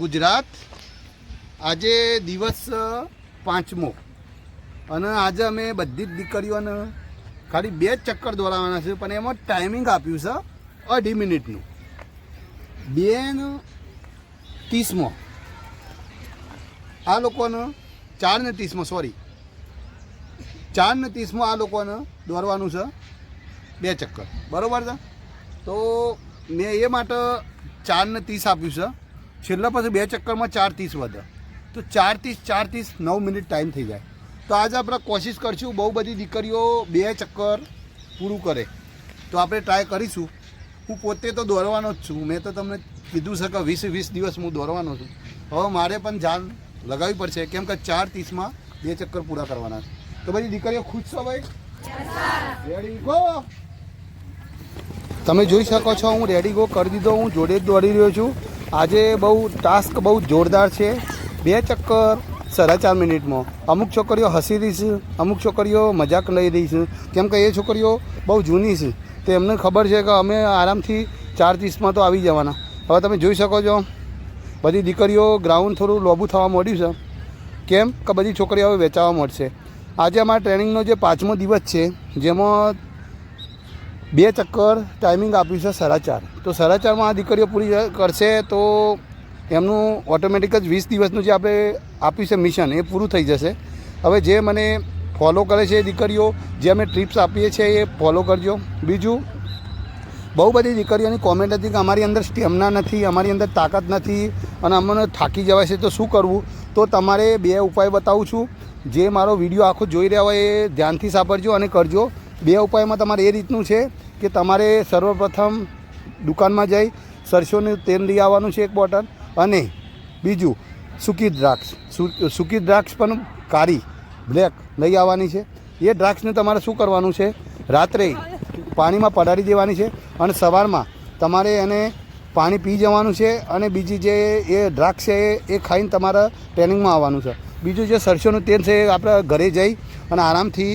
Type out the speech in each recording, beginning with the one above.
ગુજરાત આજે દિવસ 5મો અને આજે અમે બધી જ દીકરીઓને ખાલી 2 ચક્કર દોડાવવાના છે, પણ એમાં ટાઈમિંગ આપ્યું છે 2.5 મિનિટનું. 2:30 આ લોકોને 4:30 સોરી 4:30 આ લોકોને દોડવાનું છે 2 ચક્કર, બરાબર છે. તો મેં એ માટે 4:30 આપ્યું છે. છેલ્લા પછી 2 ચક્કરમાં 4:30 વધે તો 4:30 9 મિનિટ ટાઈમ થઈ જાય. તો આજે આપણે કોશિશ કરીશું બહુ બધી દીકરીઓ 2 ચક્કર પૂરું કરે, તો આપણે ટ્રાય કરીશું. હું પોતે તો દોડવાનો જ છું, મેં તો તમને કીધું છે કે 20 દિવસ હું દોડવાનો છું. હવે મારે પણ જાન લગાવવી પડશે, કેમ કે 4:30 2 ચક્કર પૂરા કરવાના છે. તો બધી દીકરીઓ ખુશ છો ભાઈ? Ready go. તમે જોઈ શકો છો હું રેડી ગો કરી દીધો, હું જોડે જ દોડી રહ્યો છું. આજે બહુ ટાસ્ક બહુ જોરદાર છે. 2 ચક્કર 4.5 મિનિટમાં. અમુક છોકરીઓ હસી રહી છે, અમુક છોકરીઓ મજાક લઈ રહી છે, કેમ કે એ છોકરીઓ બહુ જૂની છે, તો એમને ખબર છે કે અમે આરામથી 4:30 તો આવી જવાના. હવે તમે જોઈ શકો છો બધી દીકરીઓ ગ્રાઉન્ડ થોડું લોબું થવા માંડ્યું છે, કેમ કે બધી છોકરીઓ હવે વેચાવા મળશે. આજે અમારા ટ્રેનિંગનો જે 5મો દિવસ છે, જેમાં 2 ચક્કર ટાઈમિંગ આપ્યું છે 4:30. તો 4:30 આ દીકરીઓ પૂરી કરશે તો એમનું ઓટોમેટિક જ 20 દિવસનું જે આપણે આપ્યું છે મિશન એ પૂરું થઈ જશે. હવે જે મને ફોલો કરે છે એ દીકરીઓ, જે અમે ટ્રીપ્સ આપીએ છીએ એ ફોલો કરજો. બીજું, બહુ બધી દીકરીઓની કોમેન્ટ હતી કે અમારી અંદર સ્ટેમિના નથી, અમારી અંદર તાકાત નથી અને અમને થાકી જવાય છે, તો શું કરવું? તો તમારે 2 ઉપાય બતાવું છું. જે મારો વિડીયો આખો જોઈ રહ્યા હોય એ ધ્યાનથી સાંભળજો અને કરજો. 2 ઉપાયમાં તમારે એ રીતનું છે કે તમારે સર્વપ્રથમ દુકાનમાં જઈ સરસોનું તેલ લઈ આવવાનું છે 1 બોટલ, અને બીજું સૂકી દ્રાક્ષ પણ કાળી બ્લેક લઈ આવવાની છે. એ દ્રાક્ષને તમારે શું કરવાનું છે, રાત્રે પાણીમાં પડારી દેવાની છે અને સવારમાં તમારે એને પાણી પી જવાનું છે. અને બીજી જે એ દ્રાક્ષ છે એ ખાઈને તમારા ટ્રેનિંગમાં આવવાનું છે. બીજું જે સરસોનું તેલ છે એ આપણે ઘરે જઈ અને આરામથી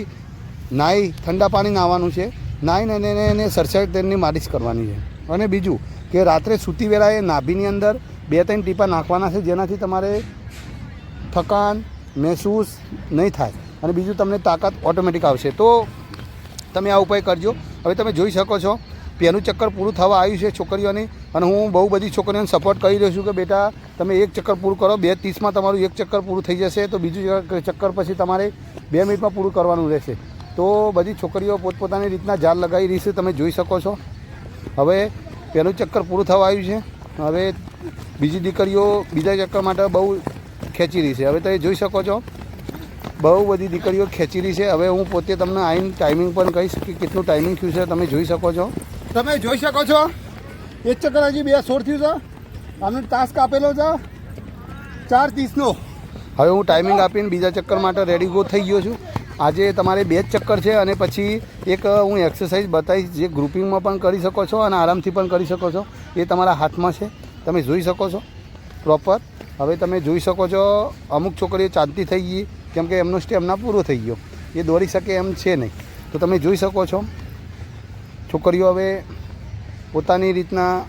નાહી ઠંડા પાણી નાહવાનું છે. નાહીને એને સરસા તેલની માલિશ કરવાની છે. અને બીજું કે રાત્રે સૂતી વેળાએ નાભીની અંદર 2-3 ટીપા નાખવાના છે, જેનાથી તમારે થકાન મહેસૂસ નહીં થાય અને બીજું તમને તાકાત ઓટોમેટિક આવશે. તો તમે આ ઉપાય કરજો. હવે તમે જોઈ શકો છો 1નું ચક્કર પૂરું થવા આવ્યું છે છોકરીઓની, અને હું બહુ બધી છોકરીઓને સપોર્ટ કરી રહ્યો છું કે બેટા તમે 1 ચક્કર પૂરું કરો. 2:30 તમારું 1 ચક્કર પૂરું થઈ જશે, તો બીજું ચક્કર પછી તમારે 2 મિનિટમાં પૂરું કરવાનું રહેશે. તો બધી છોકરીઓ પોતપોતાની રીતના જાળ લગાવી રહી છે, તમે જોઈ શકો છો. હવે 1નું ચક્કર પૂરું થવા આવ્યું છે. હવે બીજી દીકરીઓ બીજા ચક્કર માટે બહુ ખેંચી રહી છે. હવે તમે જોઈ શકો છો બહુ બધી દીકરીઓ ખેંચી રહી છે. હવે હું પોતે તમને આવીને ટાઈમિંગ પણ કહીશ કે કેટલું ટાઈમિંગ થયું છે, તમે જોઈ શકો છો. તમે જોઈ શકો છો 1 ચક્કર હજી 2:16 થયું છે. આનો ટાસ્ક આપેલો છે 4:30નો. હવે હું ટાઈમિંગ આપીને બીજા ચક્કર માટે રેડી ગો થઈ ગયો છું. આજે તમારે 2 જ ચક્કર છે અને પછી એક હું એક્સરસાઇઝ બતાવીશ જે ગ્રુપિંગમાં પણ કરી શકો છો અને આરામથી પણ કરી શકો છો. એ તમારા હાથમાં છે, તમે જોઈ શકો છો પ્રોપર. હવે તમે જોઈ શકો છો અમુક છોકરીઓ ચાલતી થઈ ગઈ, કેમ કે એમનો સ્ટેમિના પૂરો થઈ ગયો, એ દોડી શકે એમ છે નહીં. તો તમે જોઈ શકો છો છોકરીઓ હવે પોતાની રીતના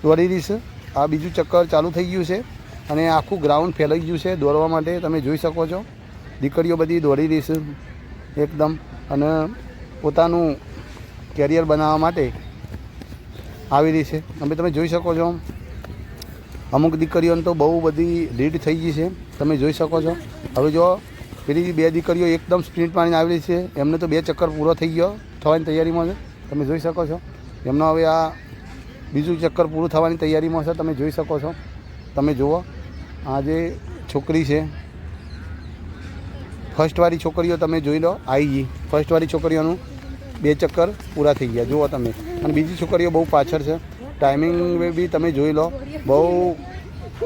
દોડી રહી છે. આ બીજું ચક્કર ચાલુ થઈ ગયું છે અને આખું ગ્રાઉન્ડ ફેલાઈ ગયું છે દોડવા માટે. તમે જોઈ શકો છો દીકરીઓ બધી દોડી રહી છે એકદમ, અને પોતાનું કેરિયર બનાવવા માટે આવી રહી છે. તમે જોઈ શકો છો અમુક દીકરીઓને તો બહુ બધી લીડ થઈ ગઈ છે, તમે જોઈ શકો છો. હવે જો પેલી 2 દીકરીઓ એકદમ સ્પ્રિન્ટ મારીને આવી રહી છે, એમને તો 2 ચક્કર પૂરો થઈ ગયો થવાની તૈયારીમાં છે, તમે જોઈ શકો છો. એમનો હવે આ બીજું ચક્કર પૂરું થવાની તૈયારીમાં છે, તમે જોઈ શકો છો. તમે જુઓ આ જે છોકરી છે ફર્સ્ટવાળી છોકરીઓ તમે જોઈ લો, આવી ગઈ ફર્સ્ટવાળી છોકરીઓનું 2 ચક્કર પૂરા થઈ ગયા જુઓ તમે. અને બીજી છોકરીઓ બહુ પાછળ છે. ટાઈમિંગ બી તમે જોઈ લો, બહુ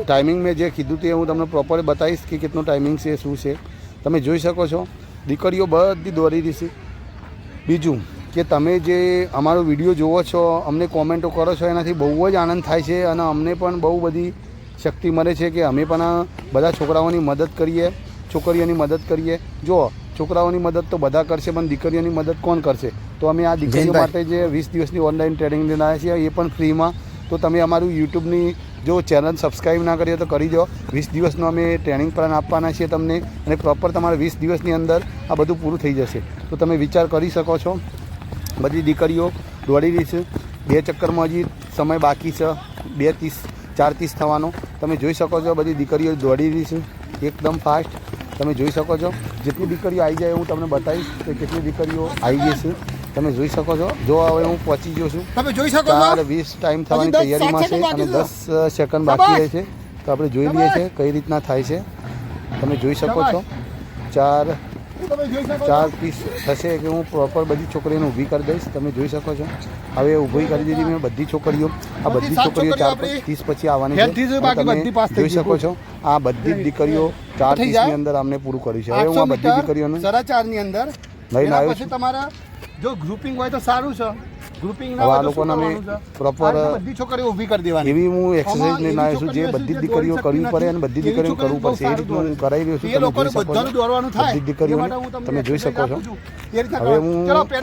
ટાઈમિંગ મેં જે કીધું તે હું તમને પ્રોપર બતાવીશ કે કેટલું ટાઈમિંગ છે શું છે. તમે જોઈ શકો છો દીકરીઓ બધી દોડી રહી છે. બીજું કે તમે જે અમારો વિડીયો જુઓ છો, અમને કોમેન્ટો કરો છો, એનાથી બહુ જ આનંદ થાય છે અને અમને પણ બહુ બધી શક્તિ મળે છે કે અમે પણ બધા છોકરાઓની મદદ કરીએ, છોકરીઓની મદદ કરીએ. જો છોકરાઓની મદદ તો બધા કરશે, પણ દીકરીઓની મદદ કોણ કરશે? તો અમે આ દીકરીઓ માટે જે 20 દિવસની ઓનલાઈન ટ્રેનિંગ લઈને આવ્યા છીએ એ પણ ફ્રીમાં. તો તમે અમારું યુટ્યુબની જો ચેનલ સબસ્ક્રાઈબ ના કરી હોય તો કરી દો. 20 દિવસનો અમે ટ્રેનિંગ પ્લાન આપવાના છીએ તમને, અને પ્રોપર તમારે 20 દિવસની અંદર આ બધું પૂરું થઈ જશે. તો તમે વિચાર કરી શકો છો. બધી દીકરીઓ દોડી રહી છે. 2 ચક્કરમાં હજી સમય બાકી છે, 2:30 4:30 થવાનો. તમે જોઈ શકો છો બધી દીકરીઓ દોડી રહી છે એકદમ ફાસ્ટ. તમે જોઈ શકો છો. જેટલી દીકરીઓ આવી જાય હું તમને બતાવીશ કે કેટલી દીકરીઓ આવી ગઈ છે. તમે જોઈ શકો છો. જો હવે હું પહોંચી ગયો છું. તમે જોઈ શકો છો 4:20 ટાઈમ થવાની તૈયારીમાં છે અને 10 સેકન્ડ બાકી રહે છે. તો આપણે જોઈ લઈએ છીએ કઈ રીતના થાય છે. તમે જોઈ શકો છો. 4:30 થશે કે હું પ્રોપર બધી છોકરીઓને ઊભી કરી દઈશ. તમે જોઈ શકો છો. હવે ઊભી કરી દીધી મેં બધી છોકરીઓ. આ બધી છોકરીઓ 4:30 પછી આવવાની છે. તમે જોઈ શકો છો આ બધી જ દીકરીઓ 4:30 ની અંદર અમને પૂરું કર્યું છે. હવે હું આ બધી દીકરીઓને 4:30 ની અંદર લઈને આવ્યો છું. તમારા જો ગ્રુપિંગ હોય તો સારું છે. ગ્રુપિંગ ના હવે આ હોય તો લોકોને અમે પ્રોપર બધી છોકરીઓ ઊભી કરી દેવાની. એવી હું એક્સરસાઇઝ લઈને આવ્યો છું જે બધી દીકરીઓ કરવી પડે અને બધી દીકરીઓ કરવું પડશે એ રીતનું હું કરાવી રહ્યો છું. એ લોકોને બધાનું દોડવાનું થાય. બધી દીકરીઓને તમે જોઈ શકો છો. હવે હું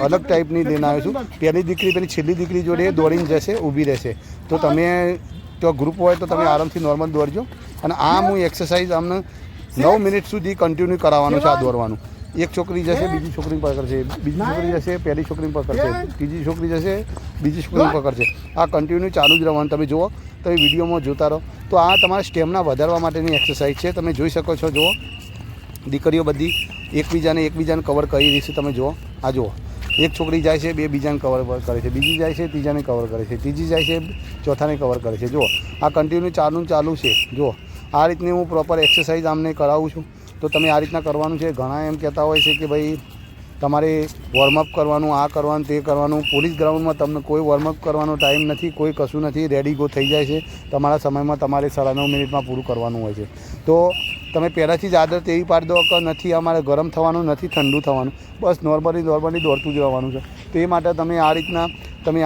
અલગ ટાઈપની લઈને આવ્યો છું. પહેલી દીકરી પેલી છેલ્લી દીકરી જોડે દોડીને જશે, ઊભી રહેશે. તો તમે તો ગ્રુપ હોય તો તમે આરામથી નોર્મલ દોડજો. અને આમ હું એક્સરસાઇઝ અમને 9 મિનિટ સુધી કન્ટિન્યુ કરાવવાનું છે. આ દોડવાનું એક છોકરી જશે, બીજી છોકરી પકડશે, બીજી છોકરી જશે, પહેલી છોકરી પકડશે, ત્રીજી છોકરી જશે, બીજી છોકરી પકડશે. આ કન્ટિન્યુ ચાલુ જ રહેવાનું. તમે જુઓ, તમે વિડીયોમાં જોતા રહો. તો આ તમારા સ્ટેમિના વધારવા માટેની એક્સરસાઇઝ છે. તમે જોઈ શકો છો. જુઓ દીકરીઓ બધી એકબીજાને કવર કરી રહી છે. તમે જુઓ, આ જુઓ એક છોકરી જાય છે, 2 બીજાને કવર કરે છે, બીજી જાય છે, ત્રીજાને કવર કરે છે, ત્રીજી જાય છે, ચોથાને કવર કરે છે. જુઓ આ કન્ટિન્યુ ચાલુ છે. જુઓ આ રીતની હું પ્રોપર એક્સરસાઇઝ આમને કરાવું છું. તો તમે આ રીતના કરવાનું છે. ઘણા એમ કહેતા હોય છે કે ભાઈ તમારે વોર્મઅપ કરવાનું, આ કરવાનું, તે કરવાનું. પોલીસ ગ્રાઉન્ડમાં તમને કોઈ વોર્મઅપ કરવાનો ટાઈમ નથી, કોઈ કશું નથી. રેડી ગો થઈ જાય છે. તમારા સમયમાં તમારે 9.5 મિનિટમાં પૂરું કરવાનું હોય છે. તો તમે પહેલાંથી જ આદત એવી પાડી દો કે નથી અમારે ગરમ થવાનું, નથી ઠંડુ થવાનું, બસ નોર્મલી દોડતું જ રહેવાનું છે. તો એ માટે તમે આ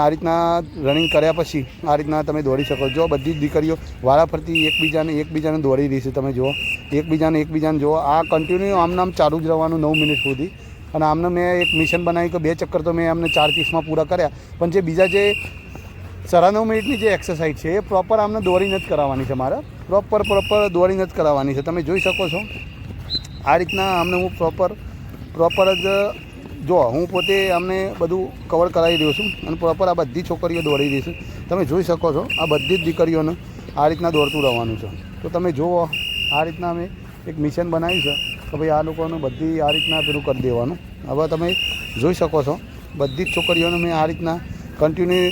રીતના રનિંગ કર્યા પછી આ રીતના તમે દોડી શકો છો. બધી જ દીકરીઓ વારાફરતી એકબીજાને દોડી રહી છે. તમે જુઓ એકબીજાને જુઓ. આ કન્ટિન્યુ આમ ચાલુ જ રહેવાનું 9 મિનિટ સુધી. અને આમને મેં એક મિશન બનાવ્યું કે 2 ચક્કર તો મેં અમને 4:30માં પૂરા કર્યા. પણ જે બીજા જે 9.5 મિનિટની જે એક્સરસાઇઝ છે એ પ્રોપર આમને દોડીને જ કરાવવાની છે. મારે પ્રોપર દોડીને જ કરાવવાની છે. તમે જોઈ શકો છો આ રીતના અમને હું પ્રોપર જ જો હું પોતે અમને બધું કવર કરાવી રહ્યો છું. અને પ્રોપર આ બધી છોકરીઓ દોડી રહી છે. તમે જોઈ શકો છો આ બધી જ દીકરીઓને આ રીતના દોડતું રહેવાનું છે. તો તમે જુઓ આ રીતના અમે એક મિશન બનાવ્યું છે કે ભાઈ આ લોકોને બધી આ રીતના પેલું કરી દેવાનું. હવે તમે જોઈ શકો છો બધી જ છોકરીઓને મેં આ રીતના કન્ટિન્યુ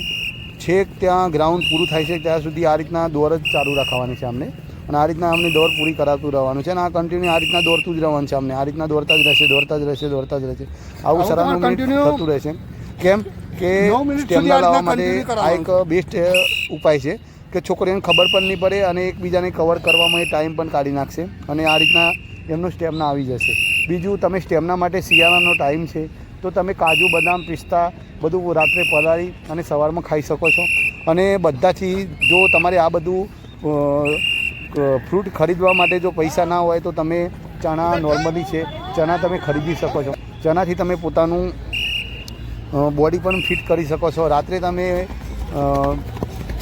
છેક ત્યાં ગ્રાઉન્ડ પૂરું થાય છે ત્યાં સુધી આ રીતના દોડ જ ચાલુ રાખવાની છે અમને. અને આ રીતના અમને દોડ પૂરી કરાવતું રહેવાનું છે. અને આ કન્ટિન્યુ આ રીતના દોડતું જ રહેવાનું છે. અમને આ રીતના દોડતા જ રહેશે. આવું સરળ થતું રહેશે. કેમ કે સ્ટેમિના લાવવા માટે આ એક બેસ્ટ ઉપાય છે કે છોકરીઓને ખબર પણ નહીં પડે અને એકબીજાને કવર કરવામાં એ ટાઈમ પણ કાઢી નાખશે. અને આ રીતના એમનો સ્ટેમિના આવી જશે. બીજું તમે સ્ટેમિના માટે શિયાળાનો ટાઈમ છે તો તમે કાજુ, બદામ, પિસ્તા બધું રાત્રે પલાળી અને સવારમાં ખાઈ શકો છો. અને બધાથી જો તમારે આ બધું ફ્રૂટ ખરીદવા માટે જો પૈસા ના હોય તો તમે ચણા નોર્મલી છે ચણા તમે ખરીદી શકો છો. ચણાથી તમે પોતાનું બોડી પણ ફિટ કરી શકો છો. રાત્રે તમે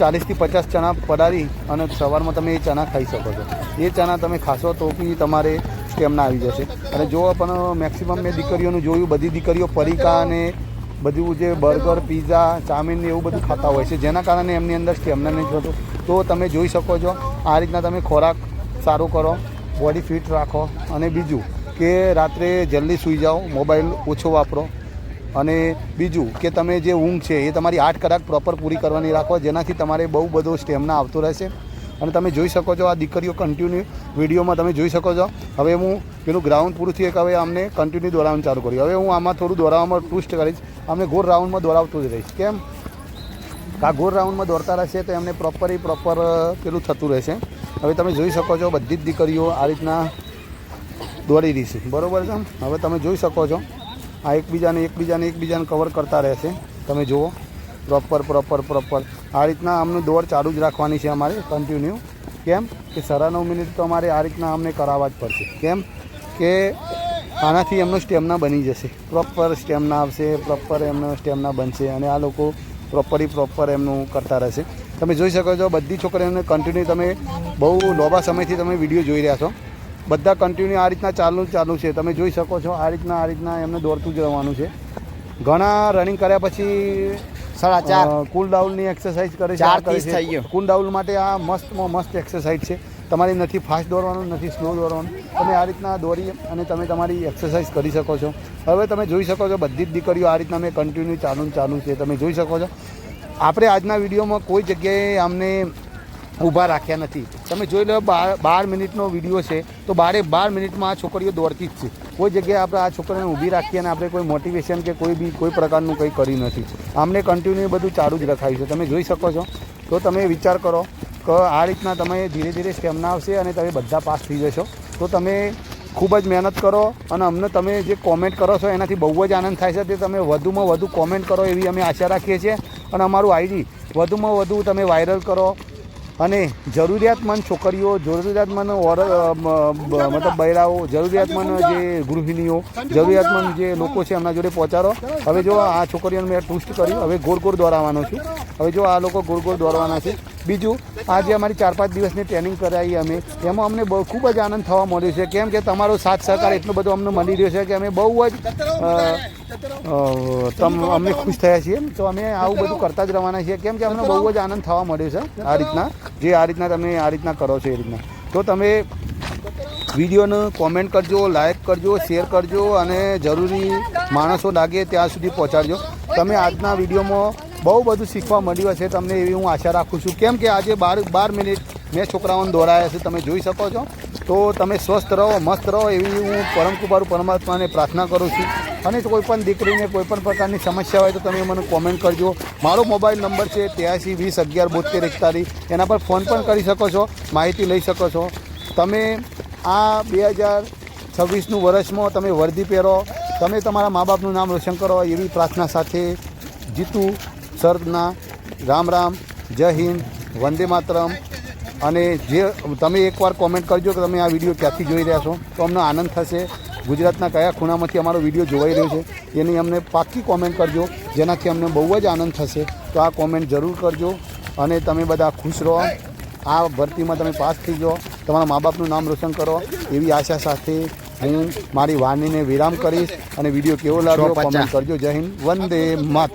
40 થી 50 ચણા પલાળી અને સવારમાં તમે એ ચણા ખાઈ શકો છો. એ ચણા તમે ખાશો તો બી તમારે સ્ટેમિના આવી જશે. અને જો પણ મેક્સિમમ મેં દીકરીઓનું જોયું, બધી દીકરીઓ પરીકા અને બધું જે બર્ગર, પીઝા, ચાઉમીન એવું બધું ખાતા હોય છે, જેના કારણે એમની અંદર સ્ટેમિના નહીં થતું. તો તમે જોઈ શકો છો આ રીતના તમે ખોરાક સારો કરો, બોડી ફિટ રાખો. અને બીજું કે રાત્રે જલ્દી સૂઈ જાઓ, મોબાઈલ ઓછો વાપરો. અને બીજું કે તમે જે ઊંઘ છે એ તમારી 8 કલાક પ્રોપર પૂરી કરવાની રાખો, જેનાથી તમારે બહુ બધો સ્ટેમિના આવતો રહેશે. અને તમે જોઈ શકો છો આ દીકરીઓ કન્ટિન્યુ વિડીયોમાં તમે જોઈ શકો છો. હવે હું પેલું ગ્રાઉન્ડ પૂરું થયું કે હવે અમને કન્ટિન્યુ દોડાવવાનું ચાલુ કર્યું. હવે હું આમાં થોડું દોડાવવામાં ટ્વિસ્ટ કરીશ. અમને ગોળ રાઉન્ડમાં દોડાવતું જ રહીશ. કેમ આ ગોળ રાઉન્ડમાં દોડતા રહેશે તો એમને પ્રોપર પેલું થતું રહેશે. હવે તમે જોઈ શકો છો બધી જ દીકરીઓ આ રીતના દોડી રહી છે. બરાબર છે. હવે તમે જોઈ શકો છો આ એકબીજાને કવર કરતા રહેશે. તમે જુઓ પ્રોપર આ રીતના અમને દોડ ચાલુ જ રાખવાની છે અમારે કન્ટિન્યુ. કેમ કે 9.5 મિનિટ તો અમારે આ રીતના અમને કરાવવા જ પડશે. કેમ કે આનાથી એમનો સ્ટેમિના બની જશે. પ્રોપર સ્ટેમિના આવશે, પ્રોપર એમનો સ્ટેમિના બનશે. અને આ લોકો પ્રોપર એમનું કરતા રહેશે. તમે જોઈ શકો છો બધી છોકરીઓને કન્ટિન્યુ તમે બહુ લાંબા સમયથી તમે વિડીયો જોઈ રહ્યા છો. બધા કન્ટિન્યુ આ રીતના ચાલુ છે. તમે જોઈ શકો છો આ રીતના એમને દોડતું જ રહેવાનું છે. ઘણા રનિંગ કર્યા પછી 4:30 કુલ ડાઉનની એક્સરસાઇઝ કરે છે. 4:30 થઈ ગયો. કુલ ડાઉન માટે આ મસ્ત એક્સરસાઇઝ છે. તમારી નથી ફાસ્ટ દોડવાનું, નથી સ્લો દોડવાનું. તમે આ રીતના દોડી અને તમે તમારી એક્સરસાઇઝ કરી શકો છો. હવે તમે જોઈ શકો છો બધી જ દીકરીઓ આ રીતના મેં કન્ટિન્યુ ચાલુ છે. તમે જોઈ શકો છો આપણે આજના વિડીયોમાં કોઈ જગ્યાએ આમને ઊભા રાખ્યા નથી. તમે જોઈ લો 12 મિનિટનો વિડીયો છે તો 12 મિનિટમાં આ છોકરીઓ દોડતી જ છે. કોઈ જગ્યાએ આપણે આ છોકરીઓને ઊભી રાખીએ અને આપણે કોઈ મોટિવેશન કે કોઈ પ્રકારનું કંઈ કર્યું નથી. આમને કન્ટિન્યુ બધું ચાલુ જ રખાયું છે. તમે જોઈ શકો છો. તો તમે વિચાર કરો કે આ રીતના તમે ધીરે સ્ટેમિના આવશે અને તમે બધા પાસ થઈ જશો. તો તમે ખૂબ જ મહેનત કરો અને અમને તમે જે કોમેન્ટ કરો છો એનાથી બહુ જ આનંદ થાય છે. તે તમે વધુમાં વધુ કોમેન્ટ કરો એવી અમે આશા રાખીએ છીએ અને અમારું આઈડી વધુમાં વધુ તમે વાયરલ કરો અને જરૂરિયાતમંદ છોકરીઓ, જરૂરિયાતમંદ મતલબ બૈરાઓ, જરૂરિયાતમંદ જે ગૃહિણીઓ, જરૂરિયાતમંદ જે લોકો છે એમના જોડે પહોંચાડો. હવે જો આ છોકરીઓને મેં ટ્વિસ્ટ કર્યું, હવે ગોળ દોરાવાનો છું. હવે જો આ લોકો ગોળ દોરવાના છે. બીજું આજે અમારી 4-5 દિવસની ટ્રેનિંગ કરાવી અમે, એમાં અમને બહુ ખૂબ જ આનંદ થવા મળ્યો છે. કેમ કે તમારો સાથ સહકાર એટલો બધો અમને મળી રહ્યો છે કે અમે બહુ જ અમને ખુશ થયા છીએ. તો અમે આવું બધું કરતા જ રહેવાના છીએ. કેમ કે અમને બહુ જ આનંદ થવા મળ્યો છે આ રીતના તમે આ રીતના કરો છો એ રીતના. તો તમે વિડીયોને કોમેન્ટ કરજો, લાઈક કરજો, શેર કરજો અને જરૂરી માણસો લાગે ત્યાં સુધી પહોંચાડજો. તમે આજના વિડીયોમાં બહુ બધું શીખવા મળ્યું હશે તમને એવી હું આશા રાખું છું. કેમ કે આજે 12 મિનિટ મેં છોકરાઓને દોડાયા છે. તમે જોઈ શકો છો. તો તમે સ્વસ્થ રહો, મસ્ત રહો એવી હું પરમ કૃપાળુ પરમાત્માને પ્રાર્થના કરું છું. અને કોઈ પણ દીકરીને કોઈ પણ પ્રકારની સમસ્યા હોય તો તમે મને કોમેન્ટ કરજો. મારો મોબાઈલ નંબર છે 83 20 11 72 41. એના પર ફોન પણ કરી શકો છો, માહિતી લઈ શકો છો. તમે આ 2026નું વર્ષમાં તમે વર્દી પહેરો, તમે તમારા મા બાપનું નામ રોશન કરો એવી પ્રાર્થના સાથે જીતુ સરના રામ. જય હિન્દ, વંદે માતરમ. અને જે તમે એકવાર કોમેન્ટ કરજો કે તમે આ વિડીયો ક્યાંથી જોઈ રહ્યા છો તો અમને આનંદ થશે. ગુજરાતના કયા ખૂણામાંથી અમારો વિડીયો જોવાઈ રહ્યો છે એની અમને પાક્કી કોમેન્ટ કરજો, જેનાથી અમને બહુ જ આનંદ થશે. તો આ કોમેન્ટ જરૂર કરજો અને તમે બધા ખુશ રહો. આ ભરતીમાં તમે પાસ થઈ જાઓ, તમારા મા બાપનું નામ રોશન કરો એવી આશા સાથે હું મારી વાણીને વિરામ કરીશ. અને વિડીયો કેવો લાગ્યો કોમેન્ટ કરજો. જય હિન્દ, વંદે માતરમ.